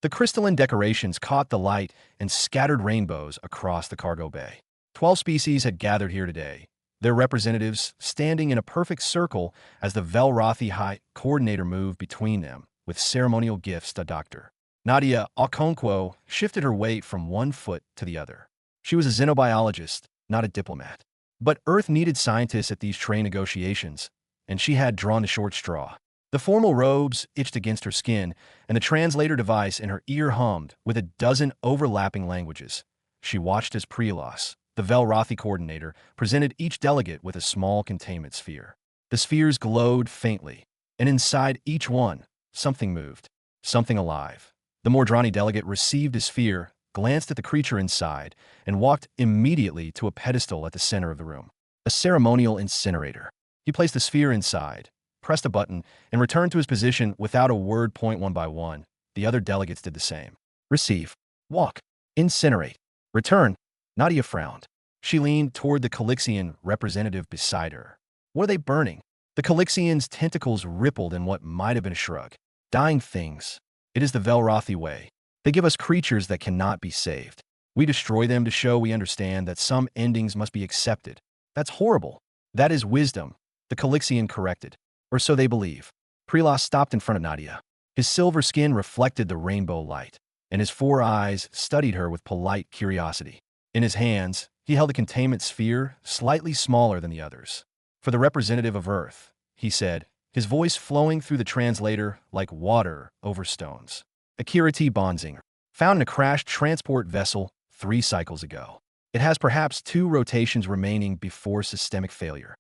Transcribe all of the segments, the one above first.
The crystalline decorations caught the light and scattered rainbows across the cargo bay. 12 species had gathered here today, their representatives standing in a perfect circle as the Velrothi High Coordinator moved between them with ceremonial gifts to Dr. Nadia Okonkwo shifted her weight from one foot to the other. She was a xenobiologist, not a diplomat. But Earth needed scientists at these trade negotiations, and she had drawn the short straw. The formal robes itched against her skin, and the translator device in her ear hummed with a dozen overlapping languages. She watched as Prelos, the Velrothi coordinator, presented each delegate with a small containment sphere. The spheres glowed faintly, and inside each one, something moved, something alive. The Mordrani delegate received his sphere, glanced at the creature inside, and walked immediately to a pedestal at the center of the room. A ceremonial incinerator. He placed the sphere inside, pressed a button, and returned to his position without a word. One by one, the other delegates did the same. Receive. Walk. Incinerate. Return. Nadia frowned. She leaned toward the Calixian representative beside her. What are they burning? The Calixian's tentacles rippled in what might have been a shrug. Dying things. It is the Velrothi way. They give us creatures that cannot be saved. We destroy them to show we understand that some endings must be accepted. That's horrible. That is wisdom, the Calixian corrected. Or so they believe. Prelos stopped in front of Nadia. His silver skin reflected the rainbow light, and his 4 eyes studied her with polite curiosity. In his hands, he held a containment sphere slightly smaller than the others. For the representative of Earth, he said, his voice flowing through the translator like water over stones. Akira T. Bonzinger, found in a crashed transport vessel 3 cycles ago. It has perhaps 2 rotations remaining before systemic failure.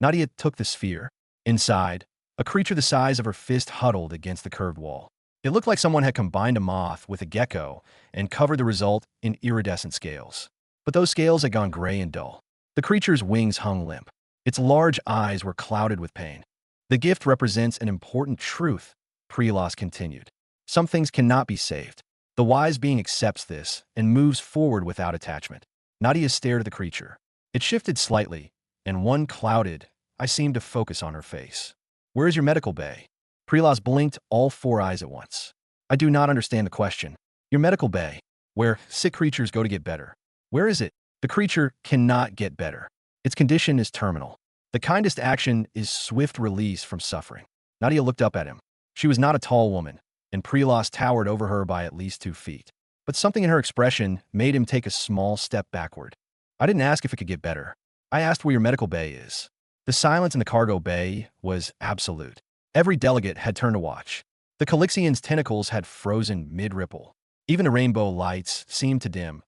Nadia took the sphere. Inside, a creature the size of her fist huddled against the curved wall. It looked like someone had combined a moth with a gecko and covered the result in iridescent scales. But those scales had gone gray and dull. The creature's wings hung limp. Its large eyes were clouded with pain. The gift represents an important truth, Prelos continued. Some things cannot be saved. The wise being accepts this and moves forward without attachment. Nadia stared at the creature. It shifted slightly, and one clouded eye seemed to focus on her face. Where is your medical bay? Prelos blinked all 4 eyes at once. I do not understand the question. Your medical bay, where sick creatures go to get better. Where is it? The creature cannot get better. Its condition is terminal. The kindest action is swift release from suffering. Nadia looked up at him. She was not a tall woman, and Prelos towered over her by at least 2 feet. But something in her expression made him take a small step backward. I didn't ask if it could get better. I asked where your medical bay is. The silence in the cargo bay was absolute. Every delegate had turned to watch. The Calixian's tentacles had frozen mid-ripple. Even the rainbow lights seemed to dim.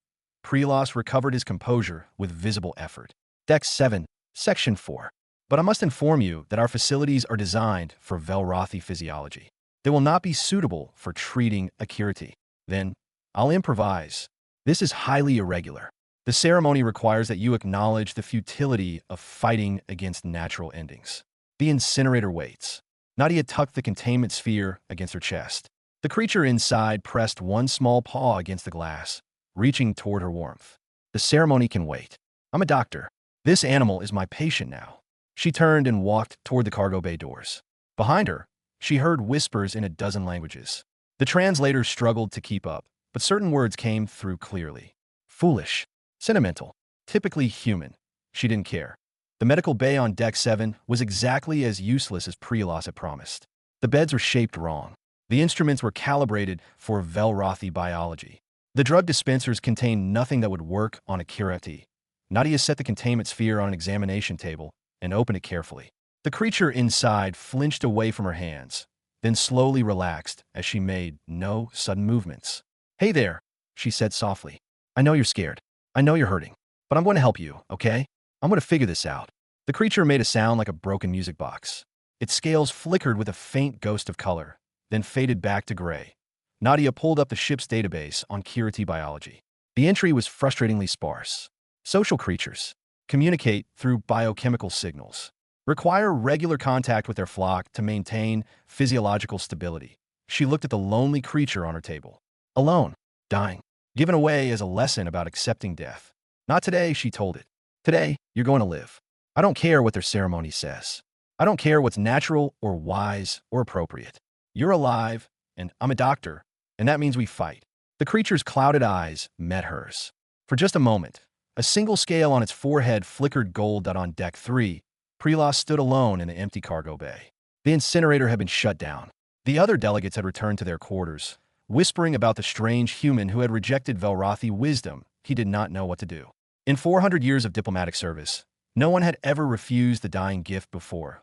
Prelos recovered his composure with visible effort. Deck 7, Section 4. But I must inform you that our facilities are designed for Velrothi physiology. They will not be suitable for treating Akiriti. Then, I'll improvise. This is highly irregular. The ceremony requires that you acknowledge the futility of fighting against natural endings. The incinerator waits. Nadia tucked the containment sphere against her chest. The creature inside pressed one small paw against the glass, reaching toward her warmth. The ceremony can wait. I'm a doctor. This animal is my patient now. She turned and walked toward the cargo bay doors. Behind her, she heard whispers in a dozen languages. The translator struggled to keep up, but certain words came through clearly. Foolish. Sentimental. Typically human. She didn't care. The medical bay on Deck 7 was exactly as useless as Prelos had promised. The beds were shaped wrong. The instruments were calibrated for Velrothi biology. The drug dispensers contained nothing that would work on Akiriti. Nadia set the containment sphere on an examination table and opened it carefully. The creature inside flinched away from her hands, then slowly relaxed as she made no sudden movements. Hey there, she said softly. I know you're scared. I know you're hurting. But I'm going to help you, okay? I'm going to figure this out. The creature made a sound like a broken music box. Its scales flickered with a faint ghost of color, then faded back to gray. Nadia pulled up the ship's database on Kiriti biology. The entry was frustratingly sparse. Social creatures communicate through biochemical signals, require regular contact with their flock to maintain physiological stability. She looked at the lonely creature on her table. Alone, dying, given away as a lesson about accepting death. Not today, she told it. Today, you're going to live. I don't care what their ceremony says. I don't care what's natural or wise or appropriate. You're alive, and I'm a doctor, and that means we fight. The creature's clouded eyes met hers. For just a moment, a single scale on its forehead flickered gold. On Deck 3, Prelos stood alone in the empty cargo bay. The incinerator had been shut down. The other delegates had returned to their quarters, whispering about the strange human who had rejected Velrothi wisdom. He did not know what to do. In 400 years of diplomatic service, no one had ever refused the dying gift before.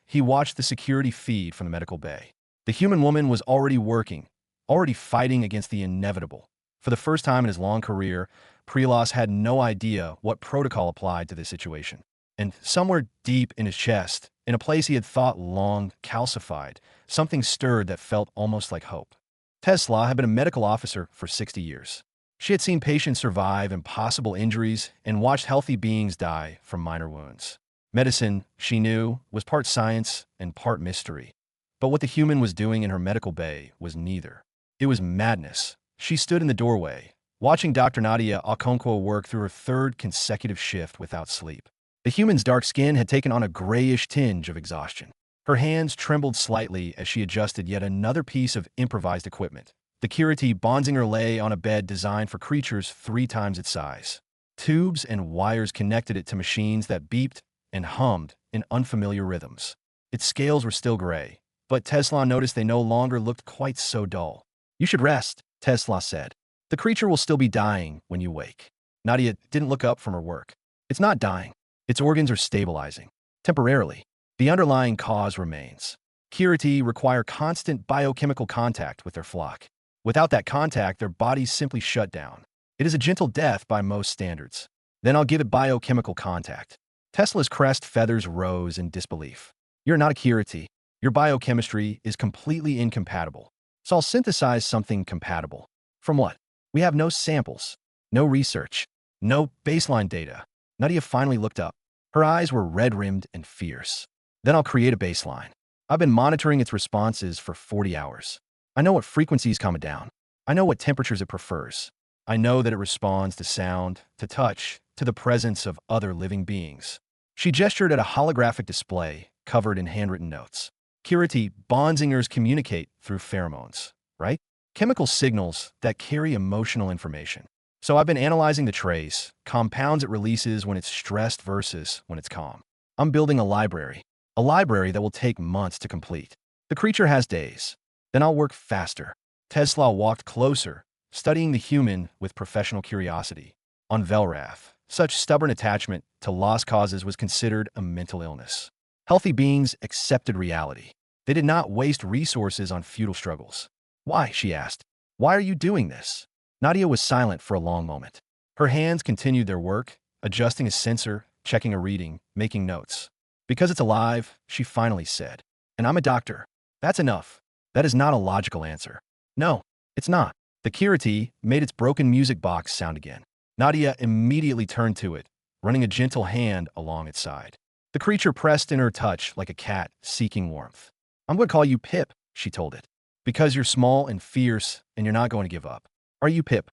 He watched the security feed from the medical bay. The human woman was already working, already fighting against the inevitable. For the first time in his long career, Prelos had no idea what protocol applied to this situation. And somewhere deep in his chest, in a place he had thought long calcified, something stirred that felt almost like hope. Tesla had been a medical officer for 60 years. She had seen patients survive impossible injuries and watched healthy beings die from minor wounds. Medicine, she knew, was part science and part mystery. But what the human was doing in her medical bay was neither. It was madness. She stood in the doorway, watching Dr. Nadia Okonkwo work through her third consecutive shift without sleep. The human's dark skin had taken on a grayish tinge of exhaustion. Her hands trembled slightly as she adjusted yet another piece of improvised equipment. The Kiriti Bonzinger lay on a bed designed for creatures 3 times its size. Tubes and wires connected it to machines that beeped and hummed in unfamiliar rhythms. Its scales were still gray, but Tesla noticed they no longer looked quite so dull. "You should rest," Tesla said. "The creature will still be dying when you wake." Nadia didn't look up from her work. "It's not dying. Its organs are stabilizing. Temporarily. The underlying cause remains. Kiriti require constant biochemical contact with their flock. Without that contact, their bodies simply shut down. It is a gentle death by most standards. Then I'll give it biochemical contact." Tesla's crest feathers rose in disbelief. "You're not a Kiriti. Your biochemistry is completely incompatible. So I'll synthesize something compatible. From what? We have no samples, no research, no baseline data." Nadia finally looked up. Her eyes were red-rimmed and fierce. "Then I'll create a baseline. I've been monitoring its responses for 40 hours. I know what frequencies calm it down. I know what temperatures it prefers. I know that it responds to sound, to touch, to the presence of other living beings." She gestured at a holographic display covered in handwritten notes. "Kiriti Bonzingers communicate through pheromones, right? Chemical signals that carry emotional information. So I've been analyzing the trace, compounds it releases when it's stressed versus when it's calm. I'm building a library that will take months to complete. The creature has days. Then I'll work faster." Tesla walked closer, studying the human with professional curiosity. On Velrath, such stubborn attachment to lost causes was considered a mental illness. Healthy beings accepted reality. They did not waste resources on futile struggles. "Why?" she asked. "Why are you doing this?" Nadia was silent for a long moment. Her hands continued their work, adjusting a sensor, checking a reading, making notes. "Because it's alive," she finally said. "And I'm a doctor. That's enough." That is not a logical answer. "No, it's not." The Kiriti made its broken music box sound again. Nadia immediately turned to it, running a gentle hand along its side. The creature pressed in her touch like a cat seeking warmth. "I'm going to call you Pip," she told it. "Because you're small and fierce, and you're not going to give up. Are you, Pip?"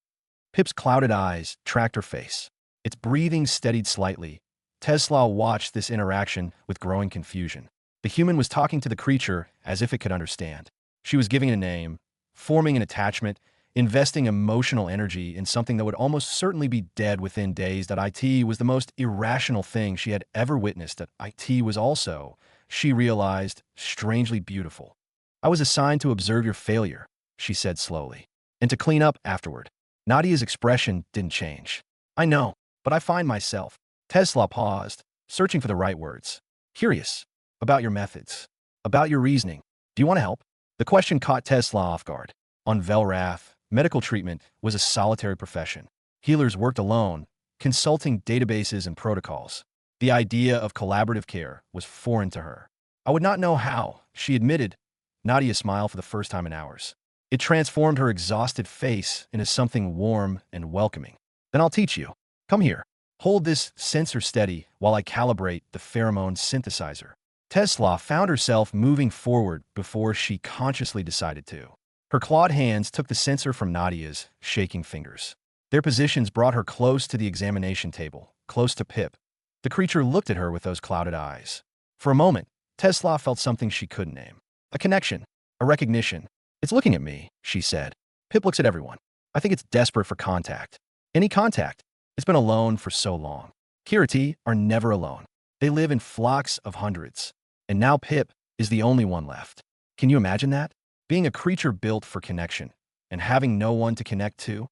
Pip's clouded eyes tracked her face. Its breathing steadied slightly. Tesla watched this interaction with growing confusion. The human was talking to the creature as if it could understand. She was giving it a name, forming an attachment, investing emotional energy in something that would almost certainly be dead within days. That IT was the most irrational thing she had ever witnessed. That IT was also, she realized, strangely beautiful. "I was assigned to observe your failure," she said slowly, "and to clean up afterward." Nadia's expression didn't change. "I know, but I find myself." Tesla paused, searching for the right words. "Curious about your methods, about your reasoning. Do you want to help?" The question caught Tesla off guard. On Velrath, medical treatment was a solitary profession. Healers worked alone, consulting databases and protocols. The idea of collaborative care was foreign to her. "I would not know how," she admitted. Nadia smiled for the first time in hours. It transformed her exhausted face into something warm and welcoming. "Then I'll teach you. Come here. Hold this sensor steady while I calibrate the pheromone synthesizer." Tesla found herself moving forward before she consciously decided to. Her clawed hands took the sensor from Nadia's shaking fingers. Their positions brought her close to the examination table, close to Pip. The creature looked at her with those clouded eyes. For a moment, Tesla felt something she couldn't name. A connection, a recognition. "It's looking at me," she said. Pip looks at everyone. I think it's desperate for contact. Any contact. It's been alone for so long. Kiriti are never alone. They live in flocks of hundreds. And now Pip is the only one left. Can you imagine that? Being a creature built for connection and having no one to connect to?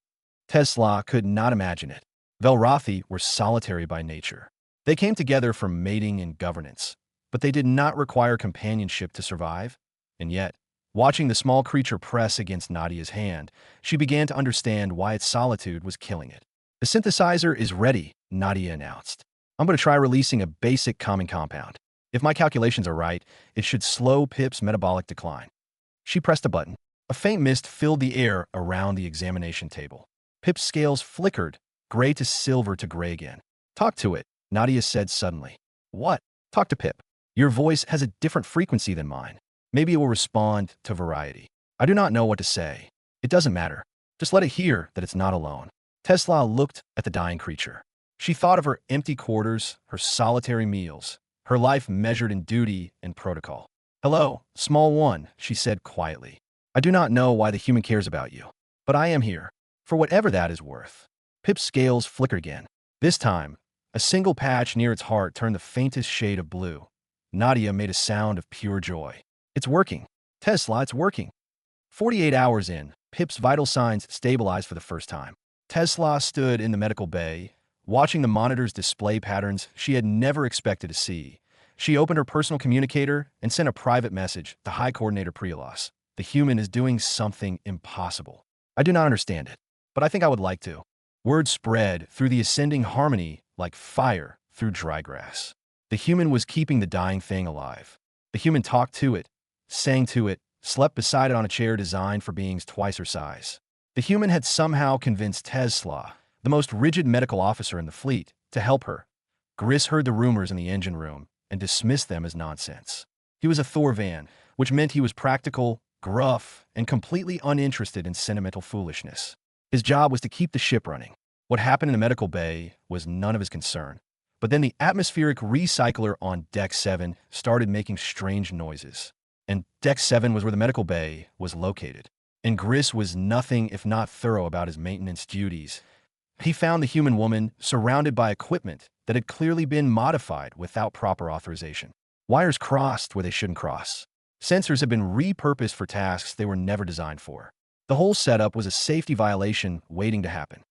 Tesla could not imagine it. Velrothi were solitary by nature. They came together for mating and governance, but they did not require companionship to survive. And yet, watching the small creature press against Nadia's hand, she began to understand why its solitude was killing it. The synthesizer is ready, Nadia announced. I'm going to try releasing a basic calming compound. If my calculations are right, it should slow Pip's metabolic decline. She pressed a button. A faint mist filled the air around the examination table. Pip's scales flickered, gray to silver to gray again. Talk to it, Nadia said suddenly. What? Talk to Pip. Your voice has a different frequency than mine. Maybe it will respond to variety. I do not know what to say. It doesn't matter. Just let it hear that it's not alone. Tesla looked at the dying creature. She thought of her empty quarters, her solitary meals, her life measured in duty and protocol. Hello, small one, she said quietly. I do not know why the human cares about you, but I am here, for whatever that is worth. Pip's scales flickered again. This time, a single patch near its heart turned the faintest shade of blue. Nadia made a sound of pure joy. It's working. Tesla, it's working. 48 hours in, Pip's vital signs stabilized for the first time. Tesla stood in the medical bay, watching the monitor's display patterns she had never expected to see. She opened her personal communicator and sent a private message to High Coordinator Priolos. The human is doing something impossible. I do not understand it, but I think I would like to. Word spread through the ascending harmony like fire through dry grass. The human was keeping the dying thing alive. The human talked to it, sang to it, slept beside it on a chair designed for beings twice her size. The human had somehow convinced Tesla, the most rigid medical officer in the fleet, to help her. Gris heard the rumors in the engine room and dismissed them as nonsense. He was a Thorvan, which meant he was practical, gruff, and completely uninterested in sentimental foolishness. His job was to keep the ship running. What happened in the medical bay was none of his concern. But then the atmospheric recycler on Deck 7 started making strange noises. And Deck 7 was where the medical bay was located. And Gris was nothing if not thorough about his maintenance duties. He found the human woman surrounded by equipment that had clearly been modified without proper authorization. Wires crossed where they shouldn't cross. Sensors had been repurposed for tasks they were never designed for. The whole setup was a safety violation waiting to happen.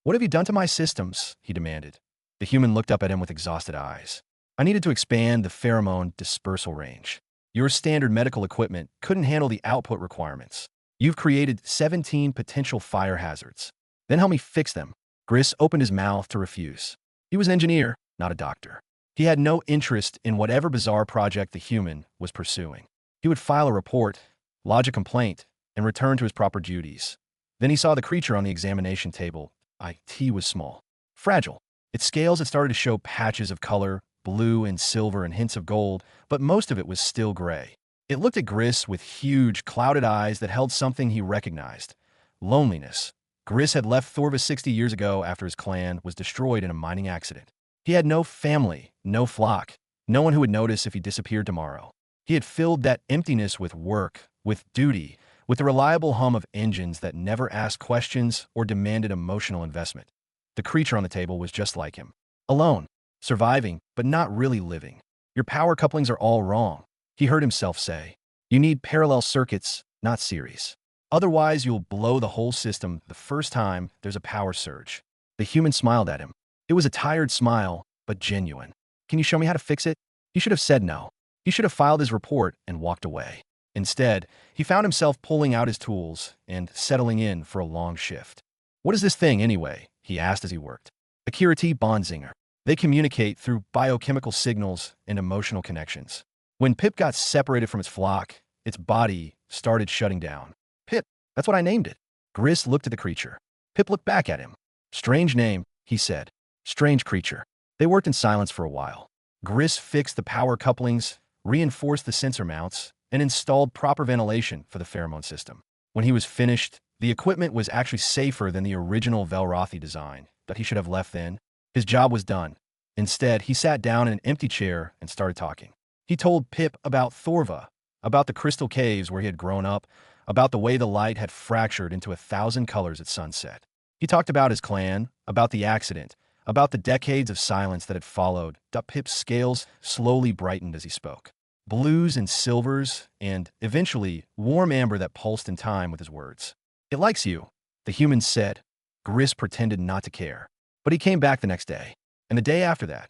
What have you done to my systems? He demanded. The human looked up at him with exhausted eyes. I needed to expand the pheromone dispersal range. Your standard medical equipment couldn't handle the output requirements. You've created 17 potential fire hazards. Then help me fix them. Gris opened his mouth to refuse. He was an engineer, not a doctor. He had no interest in whatever bizarre project the human was pursuing. He would file a report, lodge a complaint, and return to his proper duties. Then he saw the creature on the examination table. IT was small, fragile. Its scales had started to show patches of color, blue and silver and hints of gold, but most of it was still gray. It looked at Gris with huge, clouded eyes that held something he recognized: loneliness. Gris had left Thorva 60 years ago after his clan was destroyed in a mining accident. He had no family, no flock, no one who would notice if he disappeared tomorrow. He had filled that emptiness with work, with duty, with the reliable hum of engines that never asked questions or demanded emotional investment. The creature on the table was just like him. Alone, surviving, but not really living. Your power couplings are all wrong, he heard himself say. You need parallel circuits, not series. Otherwise, you'll blow the whole system the first time there's a power surge. The human smiled at him. It was a tired smile, but genuine. Can you show me how to fix it? He should have said no. He should have filed his report and walked away. Instead, he found himself pulling out his tools and settling in for a long shift. What is this thing, anyway? He asked as he worked. Akira T. Bonzinger. They communicate through biochemical signals and emotional connections. When Pip got separated from its flock, its body started shutting down. Pip, that's what I named it. Gris looked at the creature. Pip looked back at him. Strange name, he said. Strange creature. They worked in silence for a while. Gris fixed the power couplings, reinforced the sensor mounts, and installed proper ventilation for the pheromone system. When he was finished, the equipment was actually safer than the original Velrothi design that he should have left then. His job was done. Instead, he sat down in an empty chair and started talking. He told Pip about Thorva, about the crystal caves where he had grown up, about the way the light had fractured into 1,000 colors at sunset. He talked about his clan, about the accident, about the decades of silence that had followed. Pip's scales slowly brightened as he spoke. Blues and silvers, and, eventually, warm amber that pulsed in time with his words. "It likes you," the human said. Gris pretended not to care. But he came back the next day. And the day after that.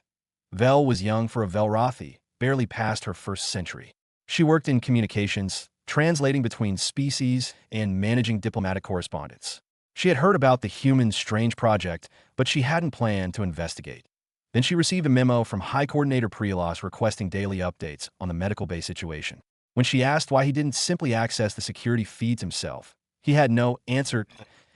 Vel was young for a Velrothi, barely past her first century. She worked in communications, translating between species and managing diplomatic correspondence. She had heard about the human strange project, but she hadn't planned to investigate. Then she received a memo from High Coordinator Priolos requesting daily updates on the medical bay situation. When she asked why he didn't simply access the security feeds himself, he had no answer.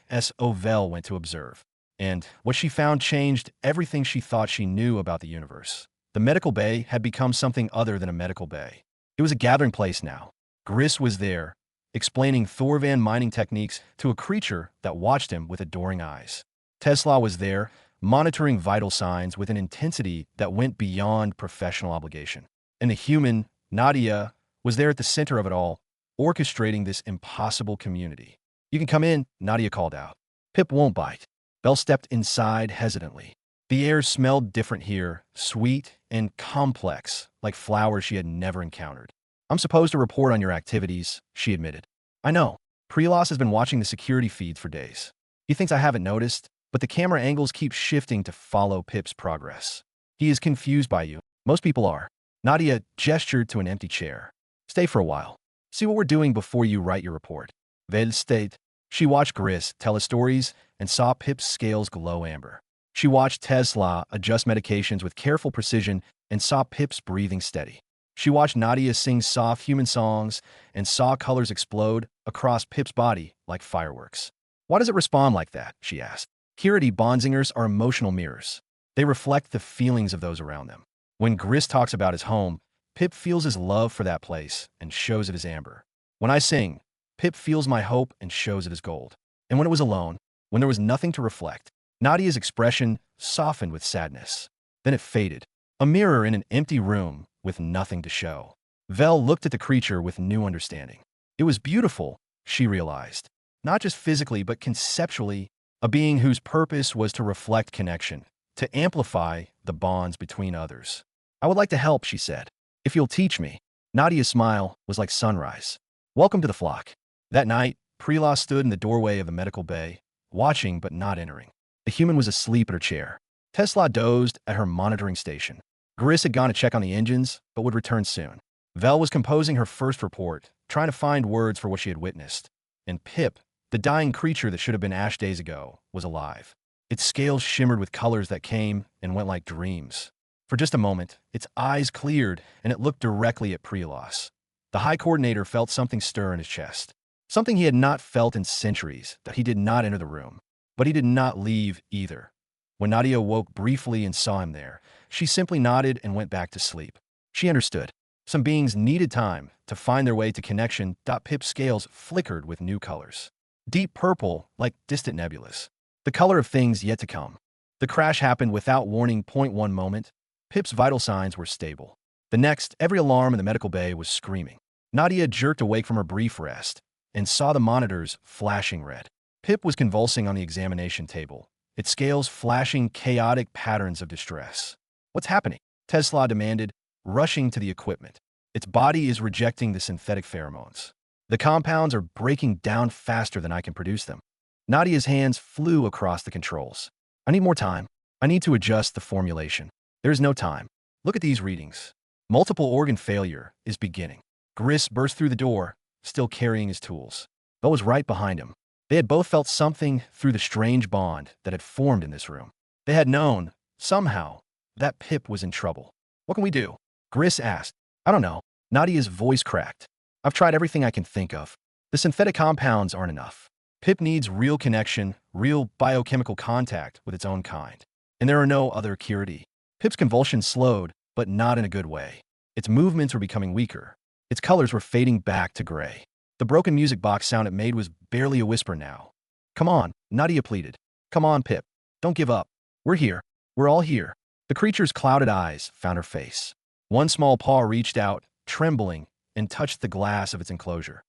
Vel went to observe. And what she found changed everything she thought she knew about the universe. The medical bay had become something other than a medical bay. It was a gathering place now. Gris was there, explaining Thorvan mining techniques to a creature that watched him with adoring eyes. Tesla was there, monitoring vital signs with an intensity that went beyond professional obligation. And the human, Nadia, was there at the center of it all, orchestrating this impossible community. "You can come in," Nadia called out. "Pip won't bite." Belle stepped inside hesitantly. The air smelled different here, sweet and complex, like flowers she had never encountered. "I'm supposed to report on your activities," she admitted. "I know. Priolos has been watching the security feeds for days. He thinks I haven't noticed, but the camera angles keep shifting to follow Pip's progress. He is confused by you. Most people are." Nadia gestured to an empty chair. "Stay for a while. See what we're doing before you write your report." Vel stayed. She watched Gris tell his stories and saw Pip's scales glow amber. She watched Tesla adjust medications with careful precision and saw Pip's breathing steady. She watched Nadia sing soft human songs and saw colors explode across Pip's body like fireworks. "Why does it respond like that?" she asked. Kiriti Bonzingers are emotional mirrors. They reflect the feelings of those around them. When Gris talks about his home, Pip feels his love for that place and shows it as amber. When I sing, Pip feels my hope and shows it as gold. And when it was alone, when there was nothing to reflect, Nadia's expression softened with sadness. Then it faded. A mirror in an empty room with nothing to show. Vel looked at the creature with new understanding. It was beautiful, she realized. Not just physically, but conceptually, a being whose purpose was to reflect connection, to amplify the bonds between others. "I would like to help," she said. "If you'll teach me." Nadia's smile was like sunrise. "Welcome to the flock." That night, Priolos stood in the doorway of the medical bay, watching but not entering. The human was asleep at her chair. Tesla dozed at her monitoring station. Gris had gone to check on the engines, but would return soon. Vel was composing her first report, trying to find words for what she had witnessed. And Pip, the dying creature that should have been ash days ago, was alive. Its scales shimmered with colors that came and went like dreams. For just a moment, its eyes cleared, and it looked directly at Priolos. The High Coordinator felt something stir in his chest. Something he had not felt in centuries, that he did not enter the room. But he did not leave either. When Nadia woke briefly and saw him there, she simply nodded and went back to sleep. She understood. Some beings needed time to find their way to connection. Pip's scales flickered with new colors. Deep purple, like distant nebulas. The color of things yet to come. The crash happened without warning. One moment, Pip's vital signs were stable. The next, every alarm in the medical bay was screaming. Nadia jerked awake from her brief rest and saw the monitors flashing red. Pip was convulsing on the examination table, its scales flashing chaotic patterns of distress. "What's happening?" Tesla demanded, rushing to the equipment. "Its body is rejecting the synthetic pheromones. The compounds are breaking down faster than I can produce them." Nadia's hands flew across the controls. "I need more time. I need to adjust the formulation. There is no time. Look at these readings. Multiple organ failure is beginning." Gris burst through the door, still carrying his tools. Belle was right behind him. They had both felt something through the strange bond that had formed in this room. They had known, somehow, that Pip was in trouble. "What can we do?" Gris asked. "I don't know." Nadia's voice cracked. "I've tried everything I can think of. The synthetic compounds aren't enough. Pip needs real connection, real biochemical contact with its own kind. And there are no other Kiriti." Pip's convulsions slowed, but not in a good way. Its movements were becoming weaker. Its colors were fading back to gray. The broken music box sound it made was barely a whisper now. "Come on," Nadia pleaded. "Come on, Pip. Don't give up. We're here. We're all here." The creature's clouded eyes found her face. One small paw reached out, trembling, and touched the glass of its enclosure.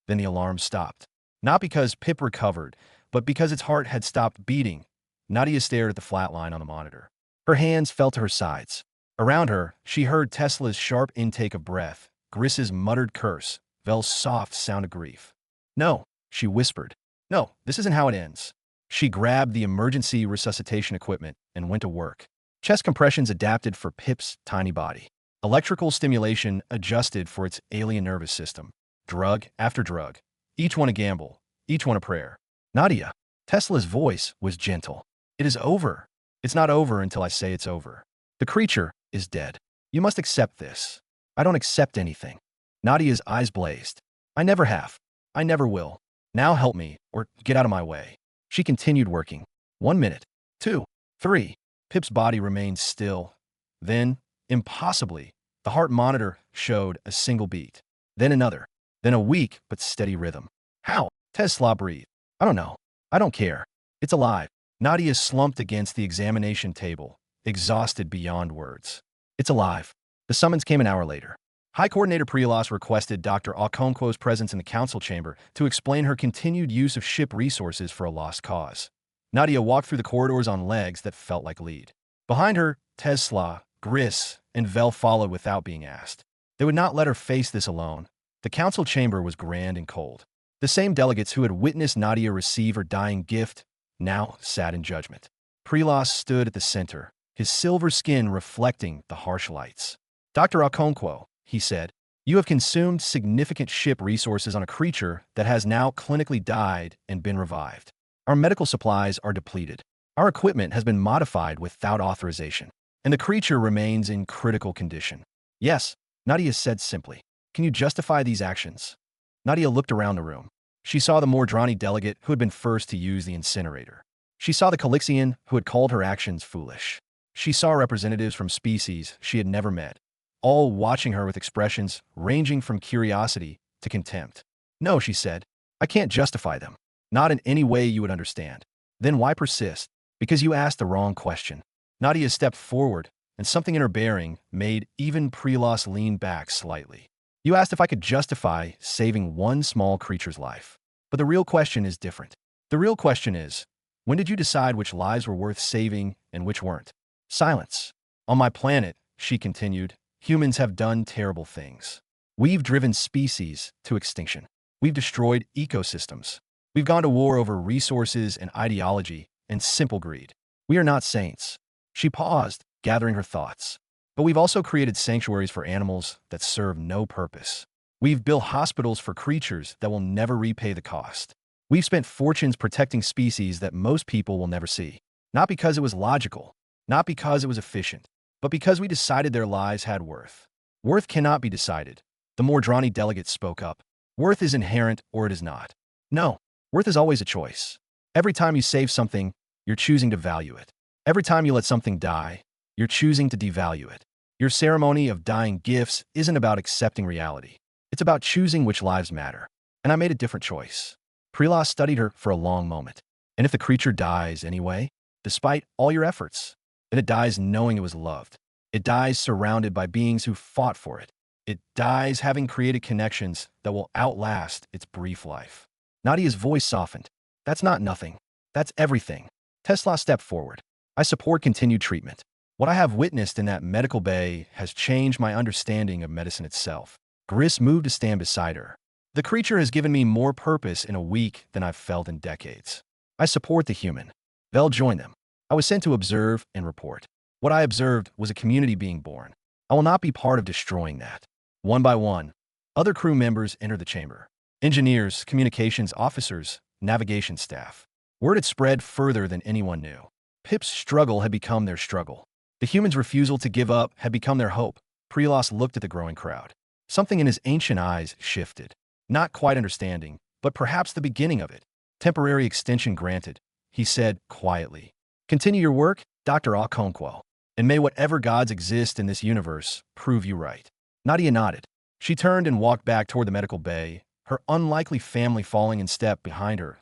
Then the alarm stopped. Not because Pip recovered, but because its heart had stopped beating. Nadia stared at the flat line on the monitor. Her hands fell to her sides. Around her, she heard Tesla's sharp intake of breath, Griss's muttered curse, Vel's soft sound of grief. "No," she whispered. "No, this isn't how it ends." She grabbed the emergency resuscitation equipment and went to work. Chest compressions adapted for Pip's tiny body. Electrical stimulation adjusted for its alien nervous system. Drug after drug. Each one a gamble. Each one a prayer. "Nadia." Tesla's voice was gentle. "It is over. It's not over until I say it's over. The creature is dead. You must accept this." "I don't accept anything." Nadia's eyes blazed. "I never have. I never will. Now help me, or get out of my way." She continued working. 1 minute. 2. 3. Pip's body remained still. Then, impossibly, the heart monitor showed a single beat. Then another. Then a weak but steady rhythm. "How?" Tesla breathed. "I don't know. I don't care. It's alive." Nadia slumped against the examination table, exhausted beyond words. "It's alive." The summons came an hour later. High Coordinator Prelos requested Dr. Okonkwo's presence in the council chamber to explain her continued use of ship resources for a lost cause. Nadia walked through the corridors on legs that felt like lead. Behind her, Tesla, Griss, and Vel followed without being asked. They would not let her face this alone. The council chamber was grand and cold. The same delegates who had witnessed Nadia receive her dying gift now sat in judgment. Prelos stood at the center, his silver skin reflecting the harsh lights. "Dr. Okonkwo," he said, "you have consumed significant ship resources on a creature that has now clinically died and been revived. Our medical supplies are depleted. Our equipment has been modified without authorization, and the creature remains in critical condition." "Yes," Nadia said simply. "Can you justify these actions?" Nadia looked around the room. She saw the Mordrani delegate who had been first to use the incinerator. She saw the Calixian who had called her actions foolish. She saw representatives from species she had never met, all watching her with expressions ranging from curiosity to contempt. "No," she said, "I can't justify them. Not in any way you would understand." "Then why persist?" "Because you asked the wrong question." Nadia stepped forward, and something in her bearing made even Prelos lean back slightly. "You asked if I could justify saving one small creature's life. But the real question is different. The real question is, when did you decide which lives were worth saving and which weren't?" Silence. "On my planet," she continued, "humans have done terrible things. We've driven species to extinction. We've destroyed ecosystems. We've gone to war over resources and ideology and simple greed. We are not saints." She paused, gathering her thoughts. "But we've also created sanctuaries for animals that serve no purpose. We've built hospitals for creatures that will never repay the cost. We've spent fortunes protecting species that most people will never see. Not because it was logical, not because it was efficient, but because we decided their lives had worth. Worth cannot be decided." The Mordrani delegate spoke up. "Worth is inherent or it is not." "No, worth is always a choice. Every time you save something, you're choosing to value it. Every time you let something die, you're choosing to devalue it. Your ceremony of dying gifts isn't about accepting reality. It's about choosing which lives matter. And I made a different choice." Prelos studied her for a long moment. "And if the creature dies anyway, despite all your efforts, then it dies knowing it was loved. It dies surrounded by beings who fought for it. It dies having created connections that will outlast its brief life." Nadia's voice softened. "That's not nothing. That's everything." Tesla stepped forward. "I support continued treatment. What I have witnessed in that medical bay has changed my understanding of medicine itself." Griss moved to stand beside her. "The creature has given me more purpose in a week than I've felt in decades. I support the human." Vel joined them. "I was sent to observe and report. What I observed was a community being born. I will not be part of destroying that." One by one, other crew members entered the chamber. Engineers, communications officers, navigation staff. Word had spread further than anyone knew. Pip's struggle had become their struggle. The humans' refusal to give up had become their hope. Prelos looked at the growing crowd. Something in his ancient eyes shifted. Not quite understanding, but perhaps the beginning of it. "Temporary extension granted," he said quietly. "Continue your work, Dr. Okonkwo, and may whatever gods exist in this universe prove you right." Nadia nodded. She turned and walked back toward the medical bay, her unlikely family falling in step behind her.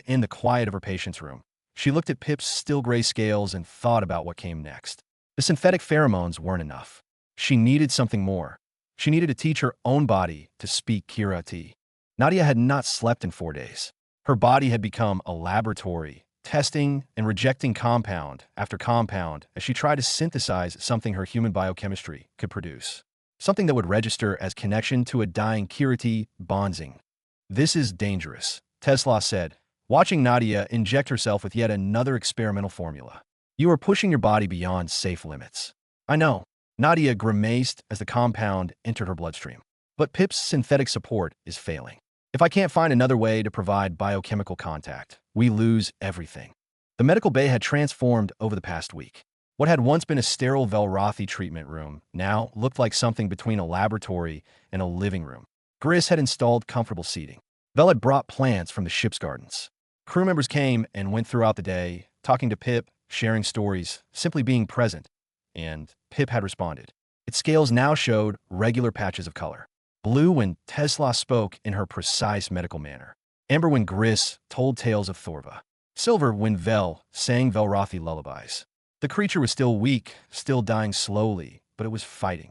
In the quiet of her patient's room, she looked at Pip's still gray scales and thought about what came next. The synthetic pheromones weren't enough. She needed something more. She needed to teach her own body to speak Kirati. Nadia had not slept in 4 days. Her body had become a laboratory, testing and rejecting compound after compound as she tried to synthesize something her human biochemistry could produce. Something that would register as connection to a dying Kiriti bonzing. This is dangerous, Tesla said, watching Nadia inject herself with yet another experimental formula. You are pushing your body beyond safe limits. I know, Nadia grimaced as the compound entered her bloodstream. But Pip's synthetic support is failing. If I can't find another way to provide biochemical contact, we lose everything. The medical bay had transformed over the past week. What had once been a sterile Velrothi treatment room now looked like something between a laboratory and a living room. Gris had installed comfortable seating. Vel had brought plants from the ship's gardens. Crew members came and went throughout the day, talking to Pip, sharing stories, simply being present. And Pip had responded. Its scales now showed regular patches of color. Blue when Tesla spoke in her precise medical manner. Amber when Gris told tales of Thorva. Silver when Vel sang Velrothi lullabies. The creature was still weak, still dying slowly, but it was fighting.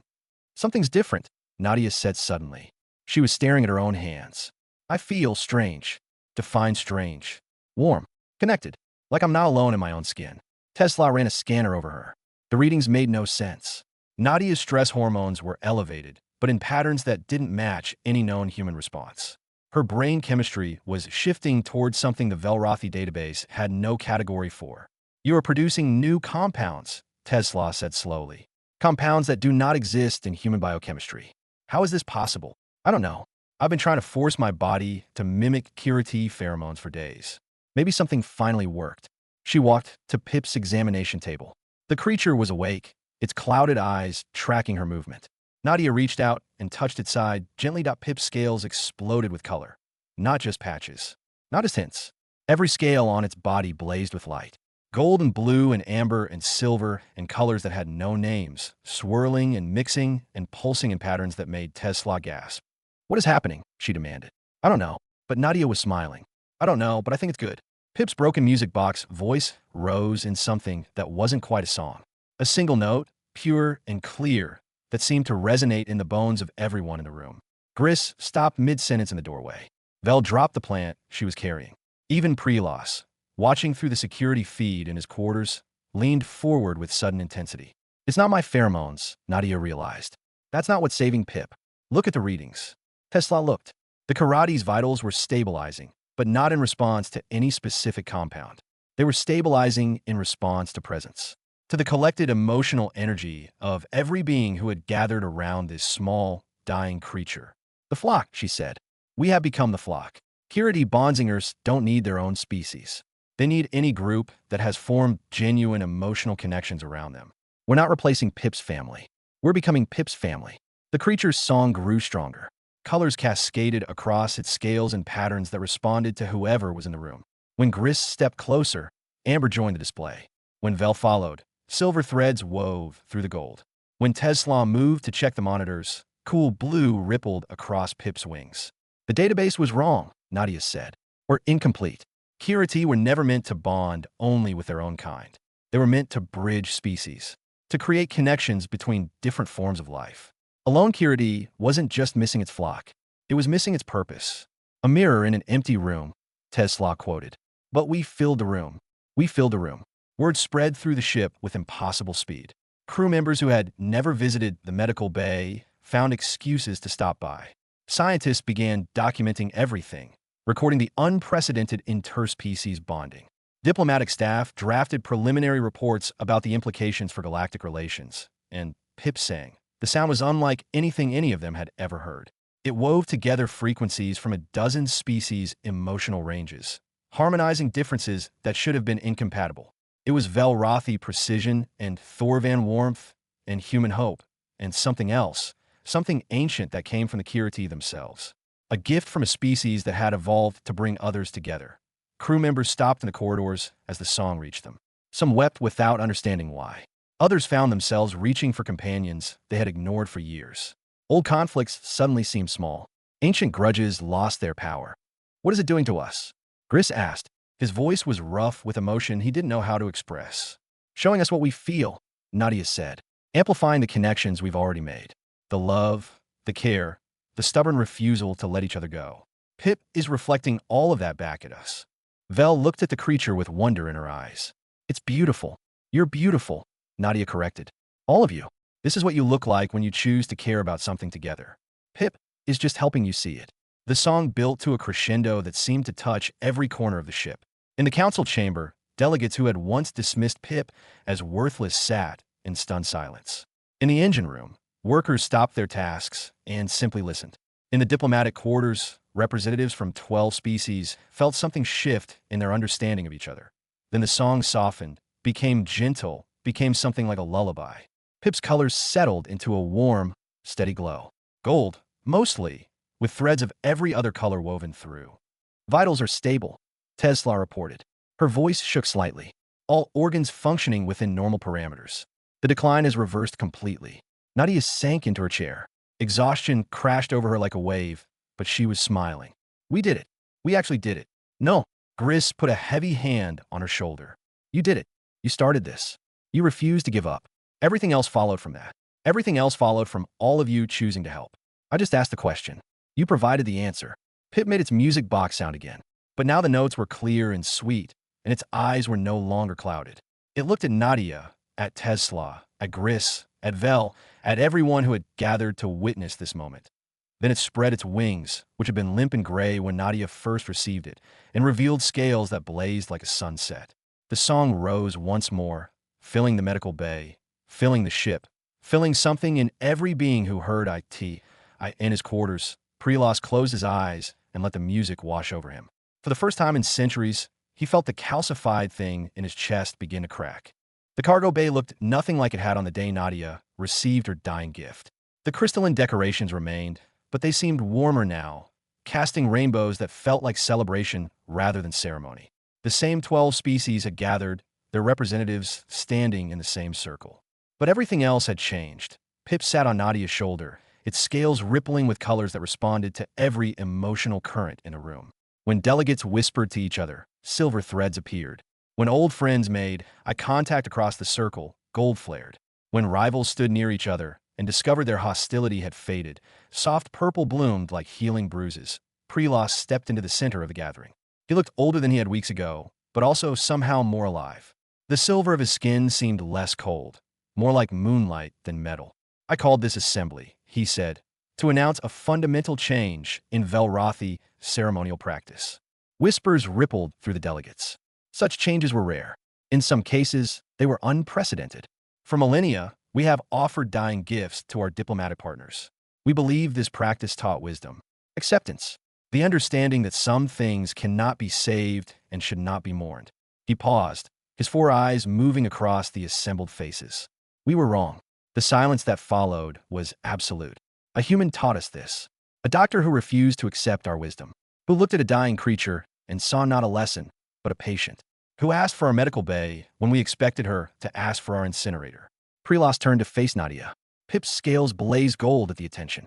Something's different, Nadia said suddenly. She was staring at her own hands. I feel strange. Define strange. Warm. Connected. Like I'm not alone in my own skin. Tesla ran a scanner over her. The readings made no sense. Nadia's stress hormones were elevated, but in patterns that didn't match any known human response. Her brain chemistry was shifting towards something the Velrothi database had no category for. You are producing new compounds, Tesla said slowly. Compounds that do not exist in human biochemistry. How is this possible? I don't know. I've been trying to force my body to mimic Kiriti pheromones for days. Maybe something finally worked. She walked to Pip's examination table. The creature was awake, its clouded eyes tracking her movement. Nadia reached out and touched its side gently. Pip's scales exploded with color. Not just patches. Not just hints. Every scale on its body blazed with light. Gold and blue and amber and silver and colors that had no names, swirling and mixing and pulsing in patterns that made Tesla gasp. What is happening? She demanded. I don't know, but Nadia was smiling. I don't know, but I think it's good. Pip's broken music box voice rose in something that wasn't quite a song. A single note, pure and clear, that seemed to resonate in the bones of everyone in the room. Gris stopped mid-sentence in the doorway. Vel dropped the plant she was carrying. Even Prelos, watching through the security feed in his quarters, leaned forward with sudden intensity. It's not my pheromones, Nadia realized. That's not what's saving Pip. Look at the readings. Tesla looked. The karate's vitals were stabilizing, but not in response to any specific compound. They were stabilizing in response to presence. To the collected emotional energy of every being who had gathered around this small, dying creature. The flock, she said. We have become the flock. Kiriti bonzingers don't need their own species. They need any group that has formed genuine emotional connections around them. We're not replacing Pip's family. We're becoming Pip's family. The creature's song grew stronger. Colors cascaded across its scales and patterns that responded to whoever was in the room. When Gris stepped closer, Amber joined the display. When Vel followed, silver threads wove through the gold. When Tesla moved to check the monitors, cool blue rippled across Pip's wings. The database was wrong, Nadia said, or incomplete. Kiriti were never meant to bond only with their own kind. They were meant to bridge species, to create connections between different forms of life. Alone Kiriti wasn't just missing its flock. It was missing its purpose. A mirror in an empty room, Tesla quoted. But we filled the room. We filled the room. Word spread through the ship with impossible speed. Crew members who had never visited the medical bay found excuses to stop by. Scientists began documenting everything, recording the unprecedented interspecies bonding. Diplomatic staff drafted preliminary reports about the implications for galactic relations, and Pip sang. The sound was unlike anything any of them had ever heard. It wove together frequencies from a dozen species' emotional ranges, harmonizing differences that should have been incompatible. It was Velrothi precision and Thorvan warmth and human hope and something else, something ancient that came from the Kiriti themselves. A gift from a species that had evolved to bring others together. Crew members stopped in the corridors as the song reached them. Some wept without understanding why. Others found themselves reaching for companions they had ignored for years. Old conflicts suddenly seemed small. Ancient grudges lost their power. What is it doing to us? Gris asked. His voice was rough with emotion he didn't know how to express. Showing us what we feel, Nadia said, amplifying the connections we've already made. The love, the care, the stubborn refusal to let each other go. Pip is reflecting all of that back at us. Vel looked at the creature with wonder in her eyes. It's beautiful. You're beautiful, Nadia corrected. All of you. This is what you look like when you choose to care about something together. Pip is just helping you see it. The song built to a crescendo that seemed to touch every corner of the ship. In the council chamber, delegates who had once dismissed Pip as worthless sat in stunned silence. In the engine room, workers stopped their tasks and simply listened. In the diplomatic quarters, representatives from 12 species felt something shift in their understanding of each other. Then the song softened, became gentle, became something like a lullaby. Pip's colors settled into a warm, steady glow. Gold, mostly, with threads of every other color woven through. Vitals are stable, Tesla reported. Her voice shook slightly. All organs functioning within normal parameters. The decline is reversed completely. Nadia sank into her chair. Exhaustion crashed over her like a wave, but she was smiling. We did it. We actually did it. No. Gris put a heavy hand on her shoulder. You did it. You started this. You refused to give up. Everything else followed from that. Everything else followed from all of you choosing to help. I just asked the question. You provided the answer. Pip made its music box sound again. But now the notes were clear and sweet, and its eyes were no longer clouded. It looked at Nadia, at Tesla, at Gris, at Vel, at everyone who had gathered to witness this moment. Then it spread its wings, which had been limp and gray when Nadia first received it, and revealed scales that blazed like a sunset. The song rose once more, filling the medical bay, filling the ship, filling something in every being who heard it. In his quarters, Prelos closed his eyes and let the music wash over him. For the first time in centuries, he felt the calcified thing in his chest begin to crack. The cargo bay looked nothing like it had on the day Nadia received her dying gift. The crystalline decorations remained, but they seemed warmer now, casting rainbows that felt like celebration rather than ceremony. The same 12 species had gathered, their representatives standing in the same circle. But everything else had changed. Pip sat on Nadia's shoulder, its scales rippling with colors that responded to every emotional current in the room. When delegates whispered to each other, silver threads appeared. When old friends made eye contact across the circle, gold flared. When rivals stood near each other and discovered their hostility had faded, soft purple bloomed like healing bruises. Prelos stepped into the center of the gathering. He looked older than he had weeks ago, but also somehow more alive. The silver of his skin seemed less cold, more like moonlight than metal. I called this assembly, he said, to announce a fundamental change in Velrothi ceremonial practice. Whispers rippled through the delegates. Such changes were rare. In some cases, they were unprecedented. For millennia, we have offered dying gifts to our diplomatic partners. We believe this practice taught wisdom, acceptance, the understanding that some things cannot be saved and should not be mourned. He paused, his four eyes moving across the assembled faces. We were wrong. The silence that followed was absolute. A human taught us this. A doctor who refused to accept our wisdom, who looked at a dying creature and saw not a lesson, but a patient, who asked for our medical bay when we expected her to ask for our incinerator. Prelos turned to face Nadia. Pip's scales blazed gold at the attention.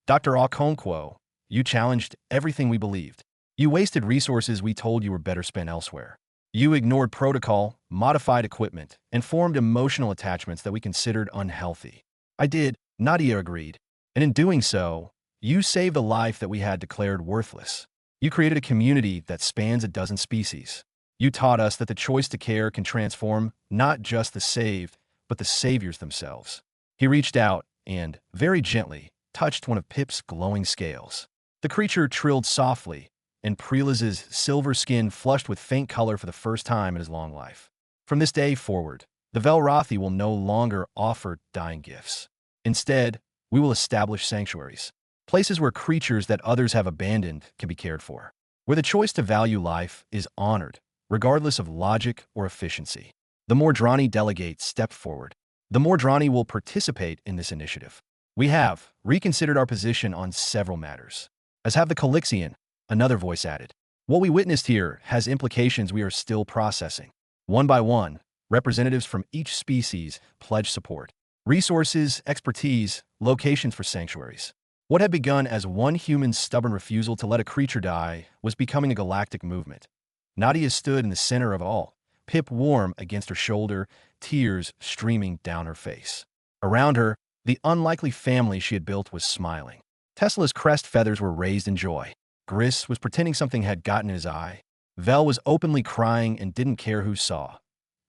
Dr. Okonkwo, you challenged everything we believed. You wasted resources we told you were better spent elsewhere. You ignored protocol, modified equipment, and formed emotional attachments that we considered unhealthy. I did, Nadia agreed. And in doing so, you saved a life that we had declared worthless. You created a community that spans a dozen species. You taught us that the choice to care can transform not just the saved, but the saviors themselves. He reached out and, very gently, touched one of Pip's glowing scales. The creature trilled softly, and Prelaz's silver skin flushed with faint color for the first time in his long life. From this day forward, the Velrothi will no longer offer dying gifts. Instead, we will establish sanctuaries, places where creatures that others have abandoned can be cared for, where the choice to value life is honored, regardless of logic or efficiency. The Mordrani delegates stepped forward. The Mordrani will participate in this initiative. We have reconsidered our position on several matters, as have the Calixian, another voice added. What we witnessed here has implications we are still processing. One by one, representatives from each species pledged support. Resources, expertise, locations for sanctuaries. What had begun as one human's stubborn refusal to let a creature die was becoming a galactic movement. Nadia stood in the center of all, Pip warm against her shoulder, tears streaming down her face. Around her, the unlikely family she had built was smiling. Tesla's crest feathers were raised in joy. Gris was pretending something had gotten in his eye. Vel was openly crying and didn't care who saw.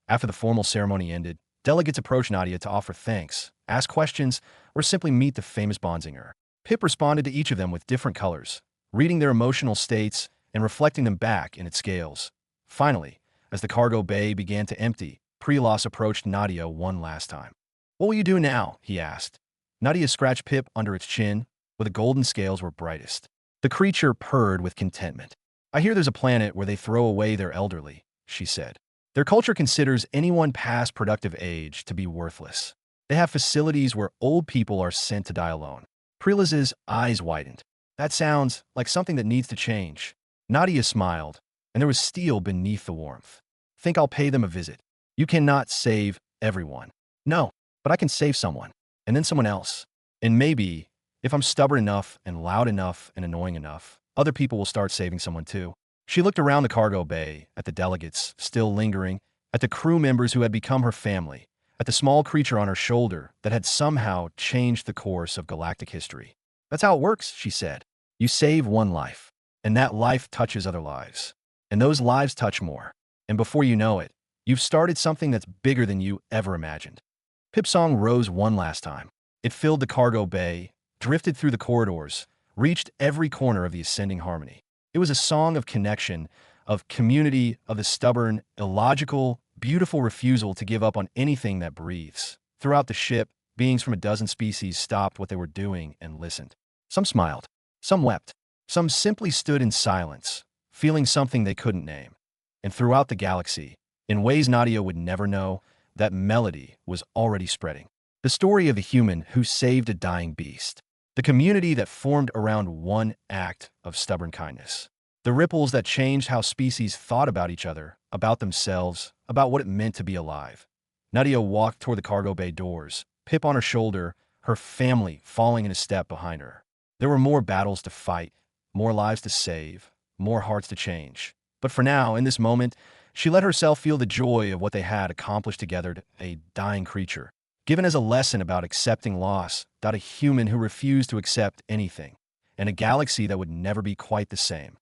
After the formal ceremony ended, delegates approached Nadia to offer thanks, ask questions, or simply meet the famous Bonzinger. Pip responded to each of them with different colors, reading their emotional states and reflecting them back in its scales. Finally, as the cargo bay began to empty, Prelos approached Nadia one last time. "What will you do now?" he asked. Nadia scratched Pip under its chin, where the golden scales were brightest. The creature purred with contentment. "I hear there's a planet where they throw away their elderly," she said. "Their culture considers anyone past productive age to be worthless. They have facilities where old people are sent to die alone." Prelaz's eyes widened. "That sounds like something that needs to change." Nadia smiled, and there was steel beneath the warmth. "Think I'll pay them a visit. You cannot save everyone." "No, but I can save someone, and then someone else. And maybe, if I'm stubborn enough and loud enough and annoying enough, other people will start saving someone too." She looked around the cargo bay, at the delegates still lingering, at the crew members who had become her family, at the small creature on her shoulder that had somehow changed the course of galactic history. "That's how it works," she said. "You save one life, and that life touches other lives, and those lives touch more. And before you know it, you've started something that's bigger than you ever imagined." Pip's song rose one last time. It filled the cargo bay, drifted through the corridors, reached every corner of the ascending harmony. It was a song of connection, of community, of the stubborn, illogical, beautiful refusal to give up on anything that breathes. Throughout the ship, beings from a dozen species stopped what they were doing and listened. Some smiled, some wept, some simply stood in silence, feeling something they couldn't name. And throughout the galaxy, in ways Nadia would never know, that melody was already spreading. The story of the human who saved a dying beast. The community that formed around one act of stubborn kindness. The ripples that changed how species thought about each other, about themselves, about what it meant to be alive. Nadia walked toward the cargo bay doors, Pip on her shoulder, her family falling in a step behind her. There were more battles to fight, more lives to save, more hearts to change. But for now, in this moment, she let herself feel the joy of what they had accomplished together, a dying creature, given as a lesson about accepting loss, about a human who refused to accept anything, and a galaxy that would never be quite the same.